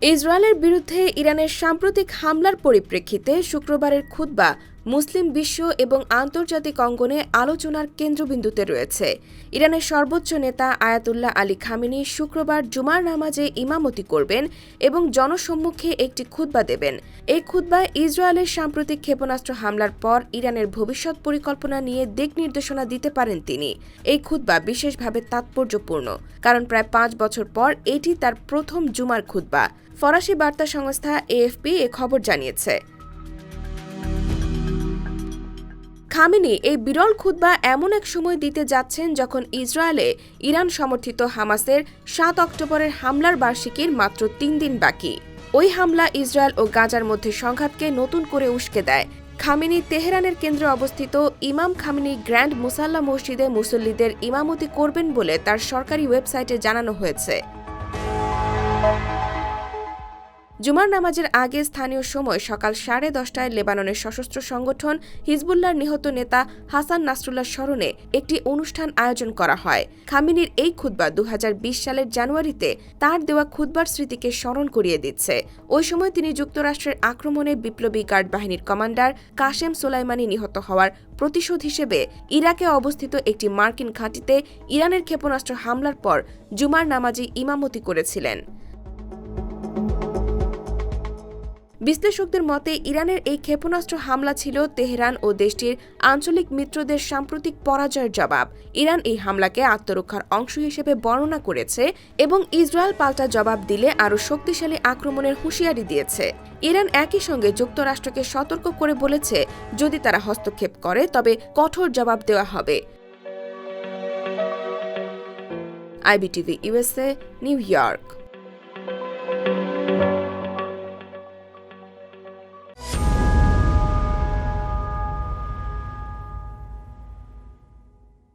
ইসরায়েলের বিরুদ্ধে ইরানের সাম্প্রতিক হামলার পরিপ্রেক্ষিতে শুক্রবারের খুতবা মুসলিম বিশ্ব এবং আন্তর্জাতিক অঙ্গনে আলোচনার কেন্দ্রবিন্দুতে রয়েছে। ইরানের সর্বোচ্চ নেতা আয়াতুল্লাহ আলী খামেনি শুক্রবার জুমার নামাজে ইমামতি করবেন এবং জনসম্মুখে একটি খুতবা দেবেন। এই খুতবায় ইসরায়েলের সাম্প্রতিক ক্ষেপণাস্ত্র হামলার পর ইরানের ভবিষ্যৎ পরিকল্পনা নিয়ে দিক নির্দেশনা দিতে পারেন তিনি। এই খুতবা বিশেষভাবে তাৎপর্যপূর্ণ, কারণ প্রায় ৫ বছর পর এটি তার প্রথম জুমার খুতবা। ফরাসি বার্তা সংস্থা এএফপি এ খবর জানিয়েছে। খামেনি এই বিরল খুতবা এমন এক সময় দিতে যাচ্ছেন যখন ইসরায়েলে ইরান সমর্থিত হামাসের ৭ অক্টোবরের হামলার বার্ষিকীর মাত্র ৩ দিন বাকি। ওই হামলা ইসরায়েল ও গাজার মধ্যে সংঘাতকে নতুন করে উস্কে দেয়। খামেনি তেহরানের কেন্দ্রে অবস্থিত ইমাম খামেনি গ্র্যান্ড মুসাল্লা মসজিদে মুসল্লিদের ইমামতি করবেন বলে তার সরকারি ওয়েবসাইটে জানানো হয়েছে। জুমার নামাজের আগে স্থানীয় সময় সকাল 10:30টায় লেবাননের সশস্ত্র সংগঠন হিজবুল্লাহর নিহত নেতা হাসান নাসরুল্লাহর স্মরণে একটি অনুষ্ঠান আয়োজন করা হয়। খামেনির এই খুতবা ২০২০ সালের জানুয়ারিতে তার দেওয়া খুতবার স্মৃতিকে স্মরণ করিয়ে দিচ্ছে। ওই সময় তিনি যুক্তরাষ্ট্রের আক্রমণে বিপ্লবী গার্ড বাহিনীর কমান্ডার কাশেম সোলাইমানি নিহত হওয়ার প্রতিশোধ হিসেবে ইরাকে অবস্থিত একটি মার্কিন ঘাঁটিতে ইরানের ক্ষেপণাস্ত্র হামলার পর জুমার নামাজে ইমামতি করেছিলেন। বিশ্লেষকদের মতে ইরানের এই ক্ষেপণাস্ত্র হামলা ছিল তেহরান ও দেশটির আঞ্চলিক মিত্রদের সাম্প্রতিক পরাজয়ের জবাব। ইরান এই হামলাকে আত্মরক্ষার অংশ হিসেবে বর্ণনা করেছে এবং ইসরায়েল পাল্টা জবাব দিলে আরও শক্তিশালী আক্রমণের হুঁশিয়ারি দিয়েছে। ইরান একই সঙ্গে যুক্তরাষ্ট্রকে সতর্ক করে বলেছে, যদি তারা হস্তক্ষেপ করে তবে কঠোর জবাব দেওয়া হবে। IBTV USA, new York.